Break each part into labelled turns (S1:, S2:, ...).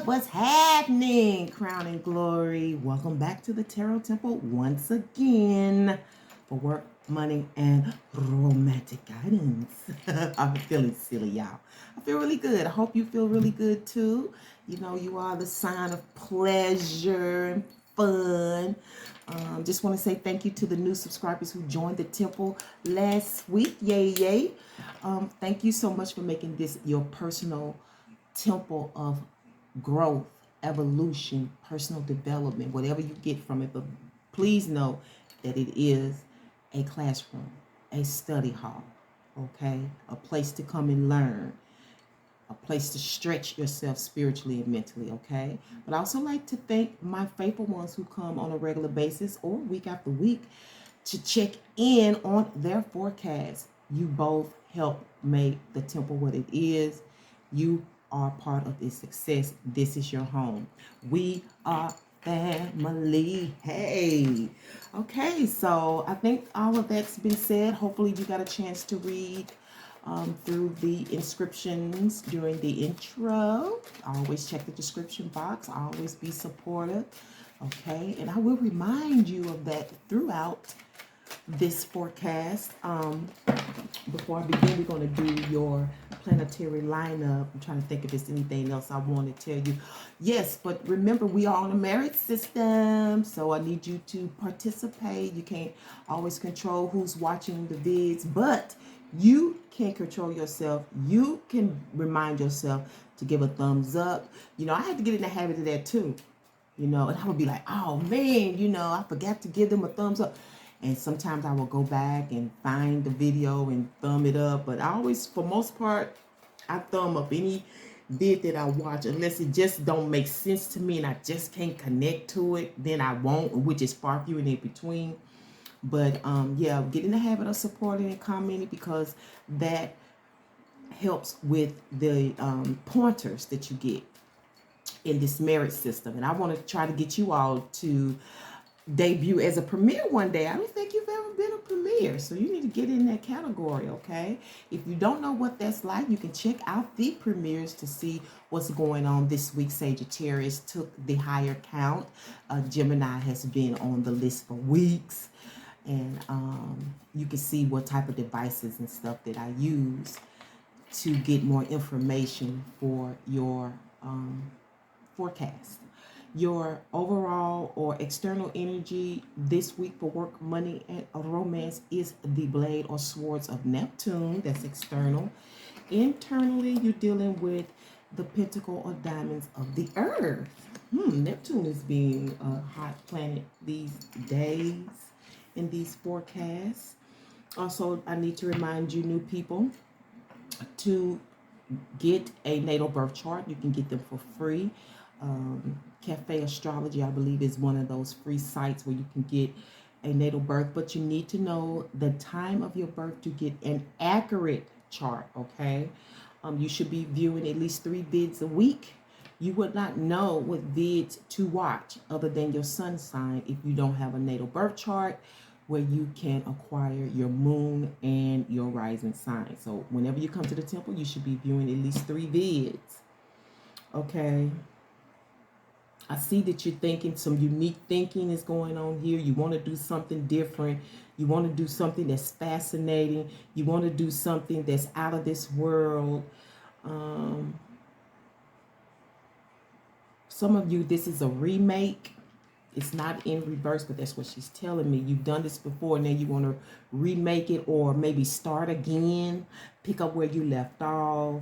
S1: What's happening, Crown and Glory? Welcome back to the Tarot Temple once again for work, money, and romantic guidance. I'm feeling silly, y'all. I feel really good. I hope you feel really good too. You know, you are the sign of pleasure and fun. Just want to say thank you to the new subscribers who joined the temple last week. Yay, yay. Thank you so much for making this your personal temple of growth, evolution, personal development, whatever you get from it. But please know that it is a classroom, a study hall, okay? A place to come and learn, a place to stretch yourself spiritually and mentally, okay? But I also like to thank my faithful ones who come on a regular basis or week after week to check in on their forecast. You both help make the temple what it is. You are part of this success. This is your home. We are family. Hey. Okay, so I think all of that's been said. Hopefully you got a chance to read through the inscriptions during the intro. Always check the description box. Always be supportive. Okay, and I will remind you of that throughout this forecast. Before I begin, we're going to do your planetary lineup. I'm trying to think if there's anything else I want to tell you. Yes, but remember, we are on a merit system, so I need you to participate. You can't always control who's watching the vids, but you can control yourself. You can remind yourself to give a thumbs up. You know, I had to get in the habit of that too. You know, and I would be like, oh man, you know, I forgot to give them a thumbs up. And sometimes I will go back and find the video and thumb it up. But I always, for most part, I thumb up any vid that I watch, unless it just don't make sense to me and I just can't connect to it, then I won't, which is far few and in between. But yeah, get in the habit of supporting and commenting, because that helps with the pointers that you get in this merit system. And I want to try to get you all to debut as a premiere one day. I don't think you've ever been a premiere, so you need to get in that category, okay? If you don't know what that's like, you can check out the premieres to see what's going on this week. Sagittarius took the higher count. Gemini has been on the list for weeks, and you can see what type of devices and stuff that I use to get more information for your forecast. Your overall or external energy this week for work, money, and romance is the blade or swords of Neptune. That's external. Internally, you're dealing with the pentacle or diamonds of the earth. Neptune is being a hot planet these days in these forecasts. Also, I need to remind you, new people, to get a natal birth chart. You can get them for free. Cafe Astrology, I believe, is one of those free sites where you can get a natal birth, but you need to know the time of your birth to get an accurate chart, okay? You should be viewing at least 3 vids a week. You would not know what vids to watch other than your sun sign if you don't have a natal birth chart where you can acquire your moon and your rising sign. So whenever you come to the temple, you should be viewing at least 3 vids, okay? I see that you're thinking some unique thinking is going on here. You want to do something different. You want to do something that's fascinating. You want to do something that's out of this world. Some of you, this is a remake. It's not in reverse, but that's what she's telling me. You've done this before, and now you want to remake it, or maybe start again, pick up where you left off,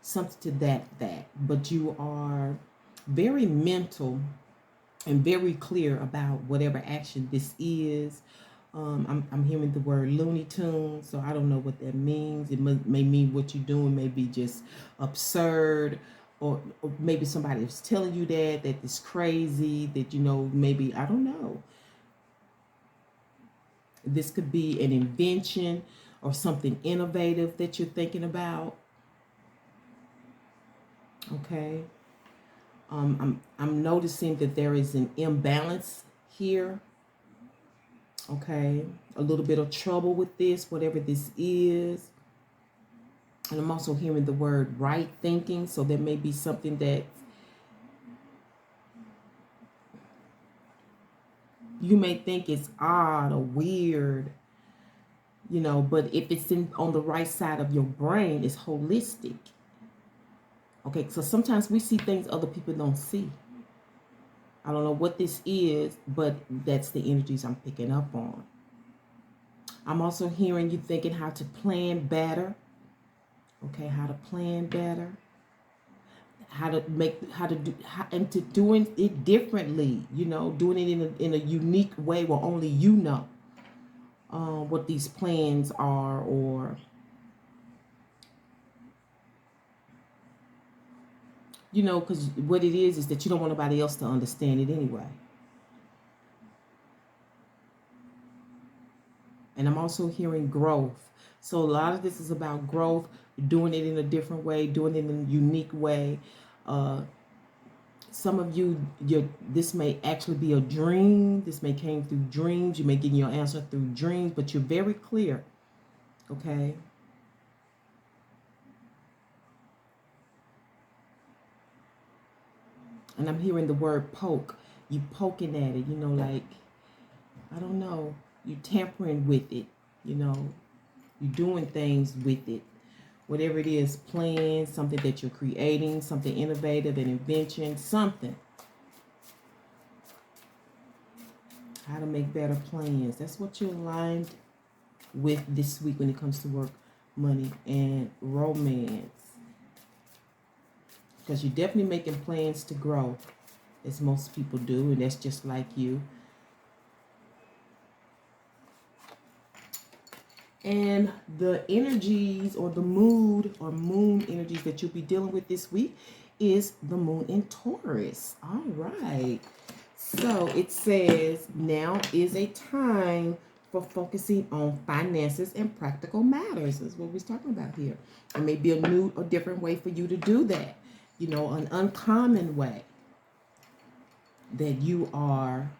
S1: something to that. But you are very mental and very clear about whatever action this is, I'm hearing the word Looney Tunes, so I don't know what that means. It may mean what you're doing may be just absurd, or maybe somebody is telling you that it's crazy, that, you know, maybe, I don't know. This could be an invention or something innovative that you're thinking about. Okay. I'm noticing that there is an imbalance here. Okay. A little bit of trouble with this, whatever this is. And I'm also hearing the word right thinking. So there may be something that you may think is odd or weird, you know, but if it's on the right side of your brain, it's holistic. Okay, so sometimes we see things other people don't see. I don't know what this is, but that's the energies I'm picking up on. I'm also hearing you thinking how to plan better. Okay, how to plan better. And to doing it differently, you know, doing it in a unique way where only you know what these plans are, or you know, because what it is that you don't want nobody else to understand it anyway. And I'm also hearing growth. So a lot of this is about growth, doing it in a different way, doing it in a unique way. Some of you, this may actually be a dream. This may came through dreams. You may get your answer through dreams, but you're very clear. Okay. And I'm hearing the word poke. You poking at it, you know, like, I don't know, you tampering with it, you know, you doing things with it. Whatever it is, plans, something that you're creating, something innovative, an invention, something. How to make better plans. That's what you're aligned with this week when it comes to work, money, and romance. Because you're definitely making plans to grow, as most people do, and that's just like you. And the energies, or the mood or moon energies that you'll be dealing with this week is the moon in Taurus. All right. So it says now is a time for focusing on finances and practical matters. Is what we're talking about here. It may be a new or different way for you to do that. You know, an uncommon way that you are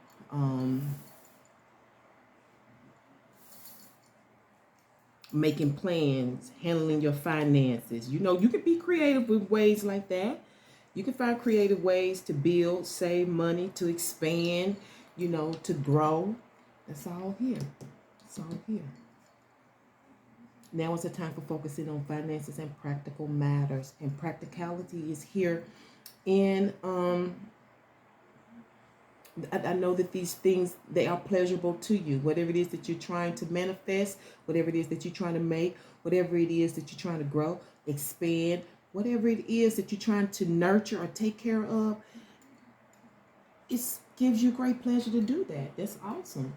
S1: making plans, handling your finances. You know, you can be creative with ways like that. You can find creative ways to build, save money, to expand, you know, to grow. That's all here. It's all here. Now is the time for focusing on finances and practical matters. And practicality is here in I know that these things, they are pleasurable to you. Whatever it is that you're trying to manifest, whatever it is that you're trying to make, whatever it is that you're trying to grow, expand, whatever it is that you're trying to nurture or take care of, it gives you great pleasure to do that. That's awesome.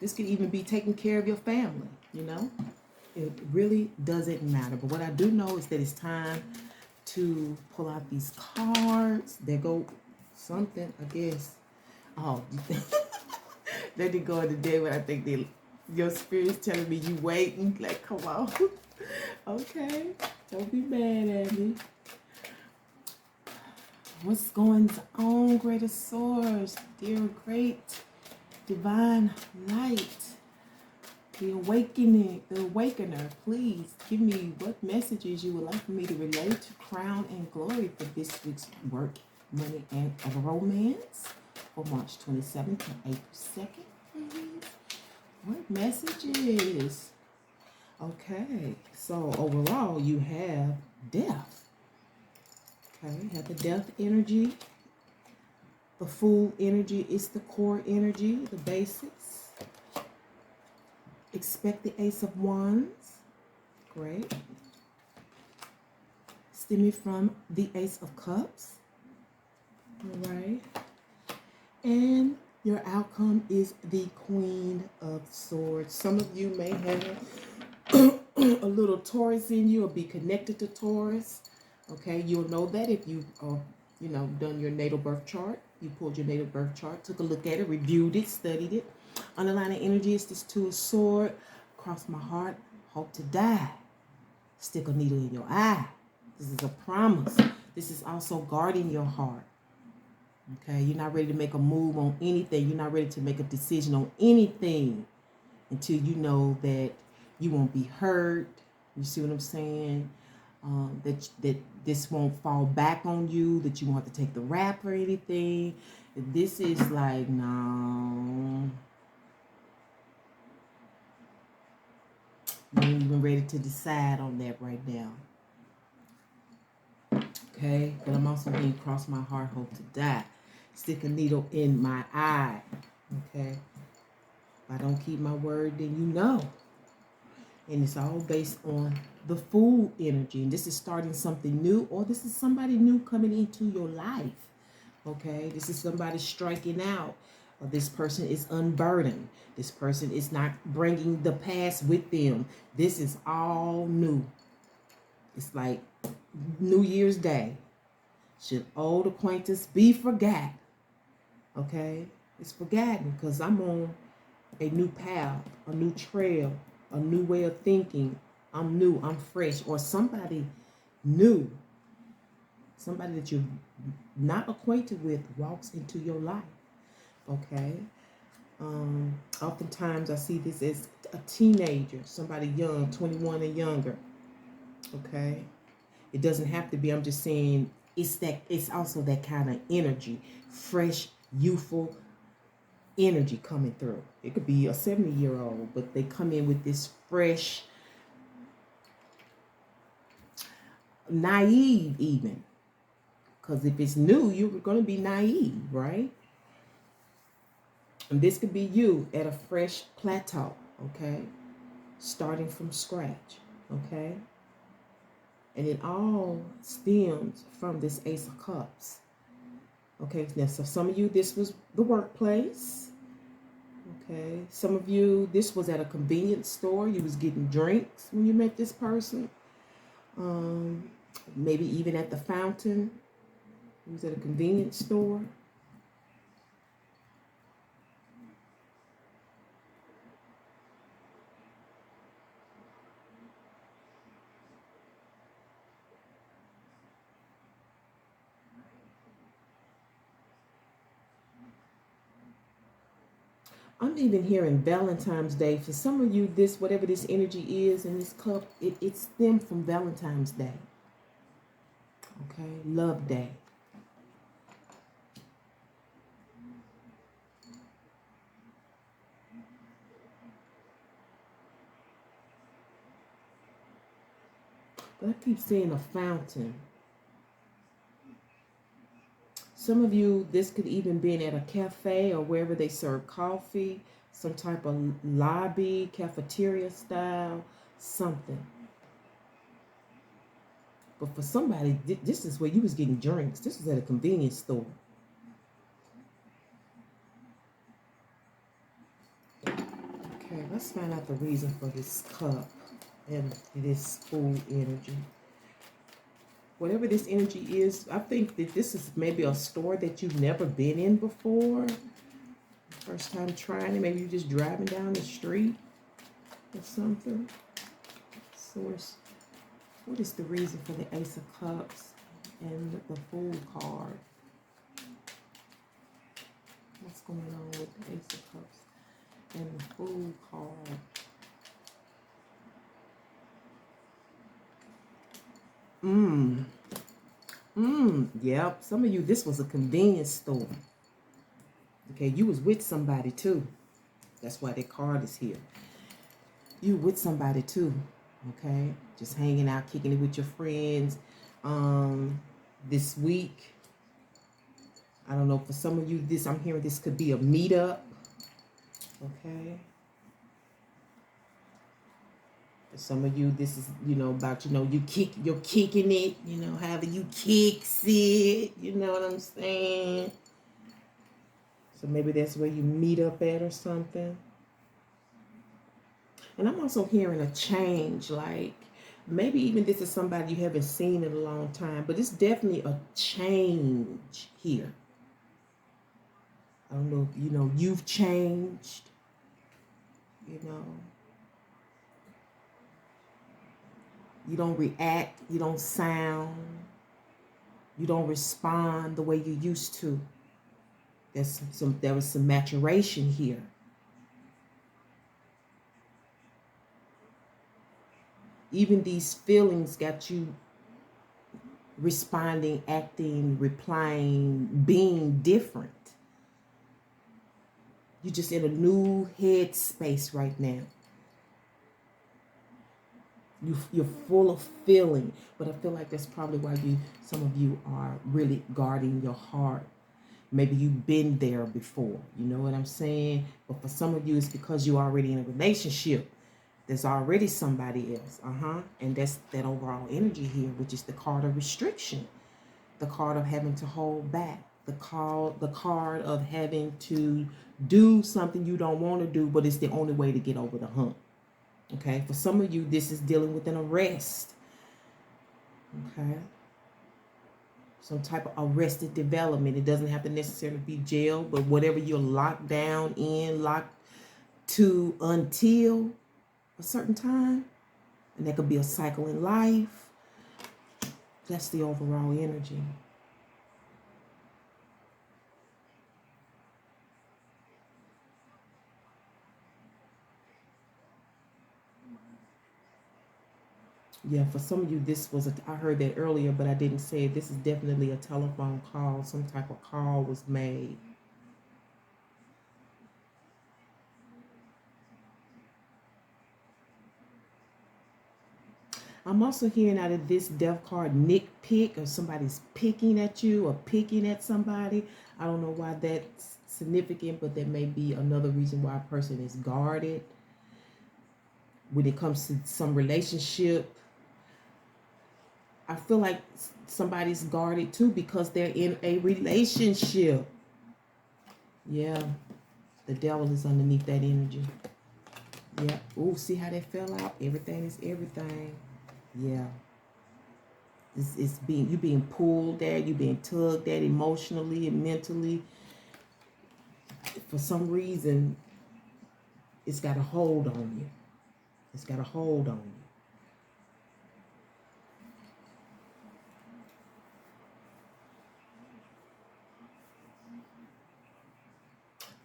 S1: This could even be taking care of your family, you know. It really doesn't matter. But what I do know is that it's time to pull out these cards. There go something, I guess. Oh, they didn't go in the day when I think your spirit's telling me you waiting. Like, come on. Okay, don't be mad at me. What's going on, greater source, dear great divine light, the awakener? Please give me what messages you would like for me to relate to crown and glory for this week's work, money, and romance. For March 27th to April 2nd, please. What messages? Okay, so overall you have death. Okay, you have the death energy. The Fool energy is the core energy, the basics. Expect the Ace of Wands. Great. Stemming from the Ace of Cups. All right. And Your outcome is the Queen of Swords. Some of you may have a little Taurus in you or be connected to Taurus. Okay, you'll know that if you done your natal birth chart. You pulled your natal birth chart, took a look at it, reviewed it, studied it. Underlying energy is this Two of Swords. Cross my heart, hope to die. Stick a needle in your eye. This is a promise. This is also guarding your heart. Okay, you're not ready to make a move on anything. You're not ready to make a decision on anything until you know that you won't be hurt. You see what I'm saying? That this won't fall back on you, that you won't have to take the rap or anything. This is like, no. You ain't even ready to decide on that right now. Okay, but I'm also getting cross my heart, hope to die. Stick a needle in my eye. Okay, if I don't keep my word, then you know. And it's all based on the Fool energy. And this is starting something new, or this is somebody new coming into your life. Okay, this is somebody striking out. Or this person is unburdened. This person is not bringing the past with them. This is all new. It's like New Year's Day. Should old acquaintance be forgot? Okay, it's forgotten because I'm on a new path, a new trail, a new way of thinking. I'm new, I'm fresh, or somebody new, somebody that you're not acquainted with walks into your life. Okay. Oftentimes I see this as a teenager, somebody young, 21 and younger. Okay. It doesn't have to be. I'm just saying it's also that kind of energy, fresh, youthful energy coming through. It could be a 70-year-old, but they come in with this fresh, naive even. Because if it's new, you're going to be naive, right? And this could be you at a fresh plateau, okay? Starting from scratch, okay? And it all stems from this Ace of Cups. Okay, now so some of you, this was the workplace. Okay, some of you, this was at a convenience store. You was getting drinks when you met this person. Maybe even at the fountain. You was at a convenience store. I'm even hearing Valentine's Day. For some of you, this, whatever this energy is in this cup, it stemmed from Valentine's Day. Okay, Love Day. But I keep seeing a fountain. Some of you, this could even be at a cafe or wherever they serve coffee, some type of lobby, cafeteria style, something. But for somebody, this is where you was getting drinks. This was at a convenience store. Okay, let's find out the reason for this cup and this Fool energy. Whatever this energy is, I think that this is maybe a store that you've never been in before. First time trying it. Maybe you're just driving down the street or something. Source. What is the reason for the Ace of Cups and the Fool card? What's going on with the Ace of Cups and the Fool card? Yep. Some of you, this was a convenience store. Okay, you was with somebody too. That's why that card is here. You with somebody too. Okay, just hanging out, kicking it with your friends. This week, I don't know, for some of you, I'm hearing this could be a meetup. Okay. For some of you, this is, about, you're kicking it, however you kicks it, you know what I'm saying? So maybe that's where you meet up at or something. And I'm also hearing a change, like maybe even this is somebody you haven't seen in a long time, but it's definitely a change here. I don't know if you know you've changed, you know. You don't react, you don't sound, you don't respond the way you used to. There was some maturation here. Even these feelings got you responding, acting, replying, being different. You're just in a new head space right now. You're full of feeling, but I feel like that's probably why some of you are really guarding your heart. Maybe you've been there before, you know what I'm saying? But for some of you, it's because you're already in a relationship. There's already somebody else, and that's that overall energy here, which is the card of restriction, the card of having to hold back, the card of having to do something you don't want to do, but it's the only way to get over the hump. Okay, for some of you, this is dealing with an arrest. Okay, some type of arrested development. It doesn't have to necessarily be jail, but whatever you're locked down in, locked to until a certain time, and that could be a cycle in life. That's the overall energy. Yeah, for some of you, this was I heard that earlier, but I didn't say it. This is definitely a telephone call. Some type of call was made. I'm also hearing out of this death card, nitpick, or somebody's picking at you or picking at somebody. I don't know why that's significant, but there may be another reason why a person is guarded. When it comes to some relationship, I feel like somebody's guarded too because they're in a relationship. Yeah, the devil is underneath that energy. Yeah. Ooh, see how that fell out? Everything is everything. Yeah. It's you being pulled at, you being tugged at emotionally and mentally. For some reason, it's got a hold on you. It's got a hold on you.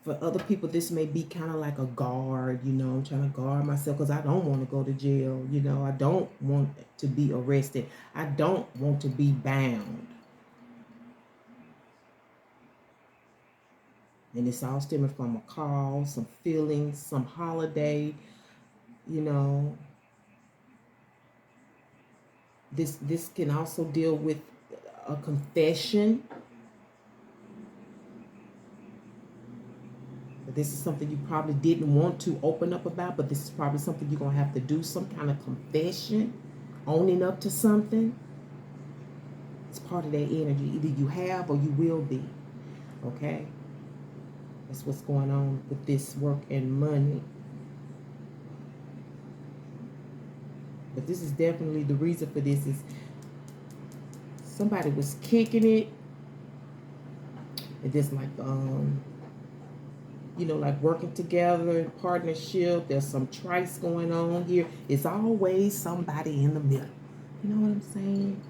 S1: For other people, this may be kind of like a guard, you know, I'm trying to guard myself because I don't want to go to jail, you know, I don't want to be arrested. I don't want to be bound. And it's all stemming from a call, some feelings, some holiday, you know. This can also deal with a confession. This is something you probably didn't want to open up about, but this is probably something you're going to have to do, some kind of confession, owning up to something. It's part of that energy. Either you have or you will be. Okay? That's what's going on with this work and money. But this is definitely the reason for this is somebody was kicking it. And just like, you know, like working together in partnership. There's some trice going on here. It's always somebody in the middle. You know what I'm saying?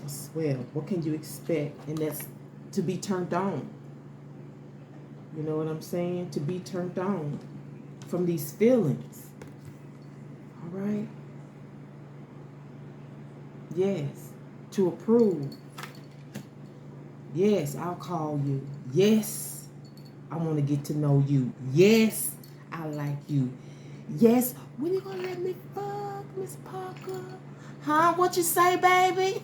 S1: I swear, what can you expect? And that's to be turned on. You know what I'm saying? To be turned on from these feelings. All right? Yes. To approve. Yes, I'll call you. Yes, I want to get to know you. Yes, I like you. Yes, when you gonna let me fuck, Miss Parker? Huh? What you say, baby?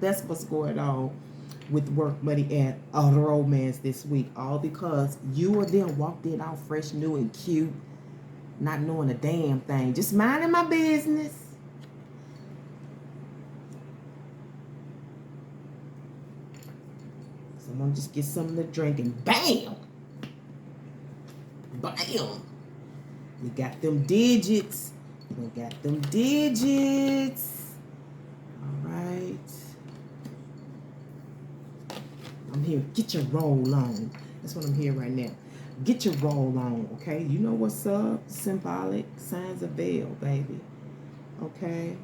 S1: That's what's going on with work, money, and romance this week. All because you or them walked in all fresh, new, and cute, not knowing a damn thing. Just minding my business. Someone just get something to drink and bam! Bam! We got them digits. We got them digits. All right. I'm here. Get your roll on. That's what I'm here right now. Get your roll on, okay? You know what's up? Symbolic signs of veil, baby. Okay?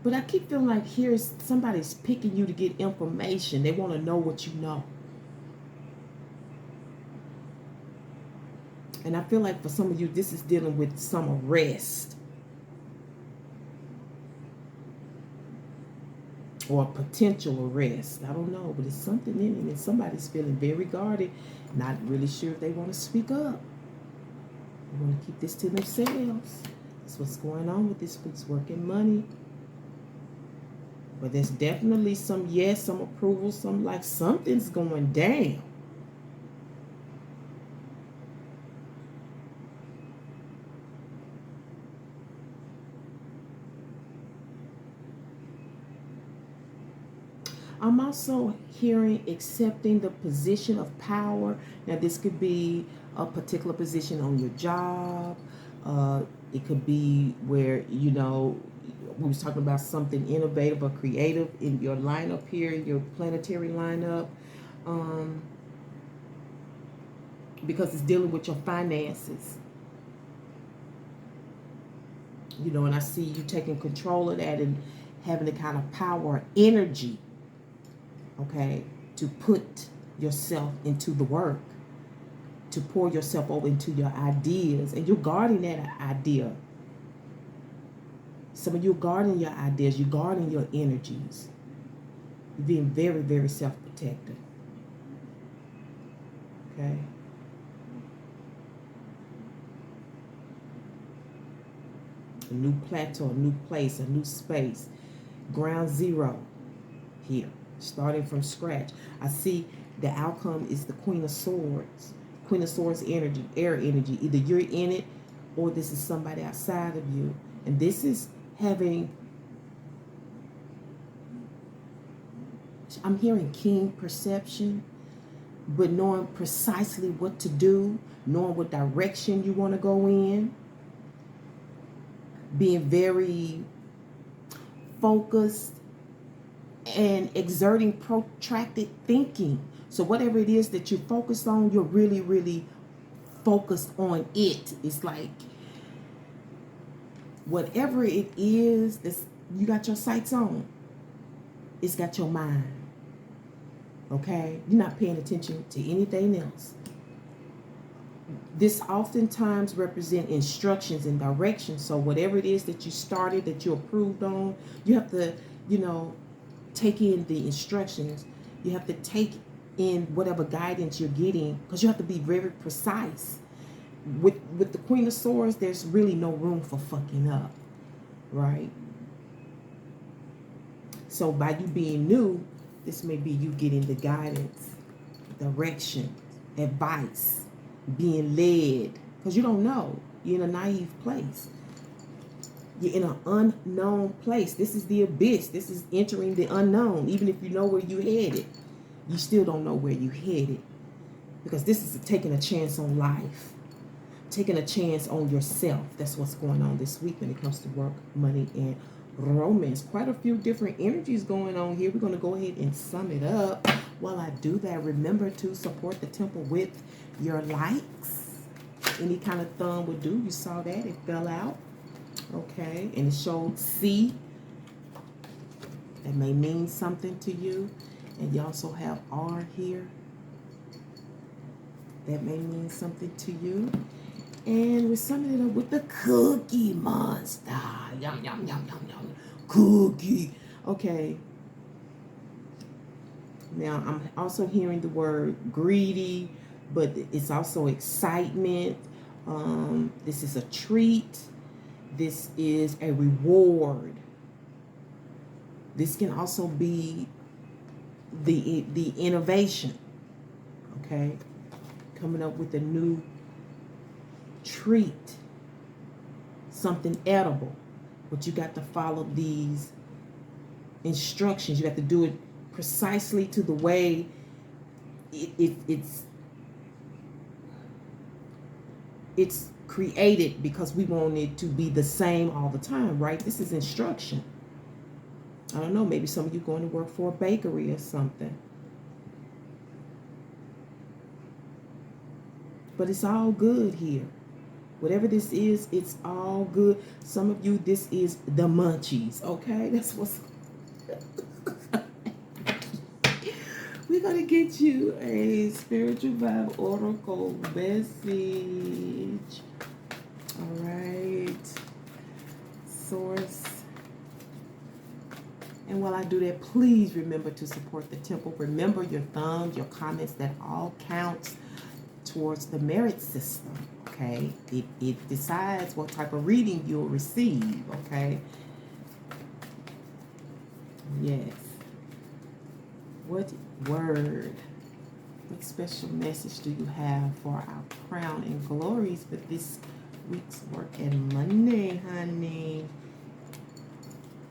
S1: But I keep feeling like here's somebody's picking you to get information. They want to know what you know. And I feel like for some of you, this is dealing with some arrest. Or a potential arrest. I don't know, but it's something in it. And somebody's feeling very guarded. Not really sure if they want to speak up. They want to keep this to themselves. That's what's going on with this week's work and money. But there's definitely some yes, some approval, some like something's going down. I'm also hearing accepting the position of power. Now, this could be a particular position on your job. It could be where, you know, we was talking about something innovative or creative in your lineup here, in your planetary lineup. Because it's dealing with your finances. You know, and I see you taking control of that and having the kind of power, energy, okay, to put yourself into the work, to pour yourself over into your ideas, and you're guarding that idea. Some of you are guarding your ideas, you're guarding your energies. You're being very, very self-protective. Okay? A new plateau, a new place, a new space. Ground zero here. Starting from scratch. I see the outcome is the Queen of Swords. Queen of Swords energy, air energy. Either you're in it or this is somebody outside of you. And this is having, I'm hearing keen perception, but knowing precisely what to do, knowing what direction you want to go in, being very focused, and exerting protracted thinking. So whatever it is that you're focused on, you're really, really focused on it. It's like whatever it is that you got your sights on, it's got your mind. Okay? You're not paying attention to anything else. This oftentimes represent instructions and directions. So whatever it is that you started, that you approved on, you have to, you know, take in the instructions. You have to take in whatever guidance you're getting, because you have to be very precise. With the Queen of Swords, there's really no room for fucking up, right? So by you being new, this may be you getting the guidance, direction, advice, being led, because you don't know. You're in a naive place. You're in an unknown place. This is the abyss. This is entering the unknown. Even if you know where you're headed, you still don't know where you're headed. Because this is taking a chance on life. Taking a chance on yourself. That's what's going on this week when it comes to work, money, and romance. Quite a few different energies going on here. We're going to go ahead and sum it up. While I do that, remember to support the temple with your likes. Any kind of thumb would do. You saw that. It fell out. Okay, and it showed C. That may mean something to you. And you also have R here. That may mean something to you. And we're summing it up with the Cookie Monster. Yum, yum, yum, yum, yum. Cookie. Okay. Now, I'm also hearing the word greedy, but it's also excitement. This is a treat. This is a reward. This can also be the innovation. Okay? Coming up with a new treat. Something edible. But you got to follow these instructions. You have to do it precisely to the way it's created, because we want it to be the same all the time, right? This is instruction. I don't know, maybe some of you going to work for a bakery or something. But it's all good here. Whatever this is, it's all good. Some of you, this is the munchies, okay? That's what's... We're going to get you a spiritual vibe oracle message. All right. Source. And while I do that, please remember to support the temple. Remember your thumbs, your comments, that all counts towards the merit system, okay? It decides what type of reading you'll receive, okay? Yes. What word, what special message do you have for our crown and glories for this week's work and Monday, honey?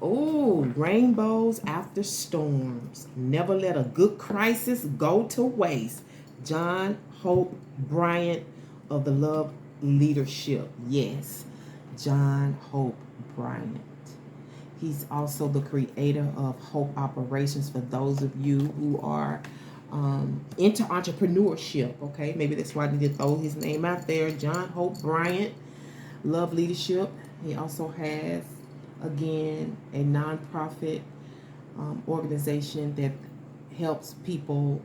S1: Oh, rainbows after storms. Never let a good crisis go to waste. John Hope Bryant of the Love Leadership. Yes, John Hope Bryant. He's also the creator of Hope Operations for those of you who are into entrepreneurship, okay? Maybe that's why I need to throw his name out there. John Hope Bryant, Love Leadership. He also has, again, a nonprofit organization that helps people,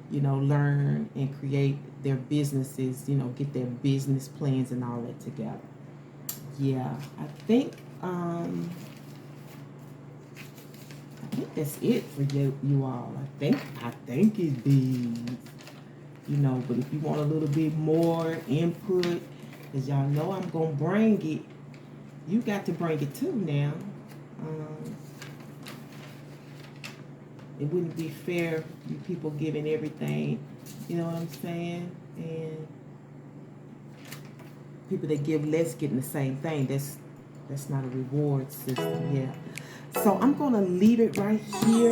S1: you know, learn and create their businesses, you know, get their business plans and all that together. Yeah, I think that's it for you all. I think it is. You know, but if you want a little bit more input, because y'all know I'm going to bring it, you got to bring it too now. It wouldn't be fair, you people giving everything, you know what I'm saying? And people that give less getting the same thing. That's not a reward system, yeah. So I'm going to leave it right here.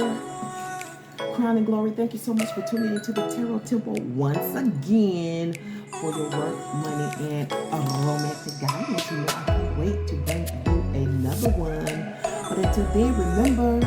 S1: Crown and Glory, thank you so much for tuning into the Tarot Temple once again for your work, money, and romantic guidance. You know, I can't wait to bring you another one. But until then, remember,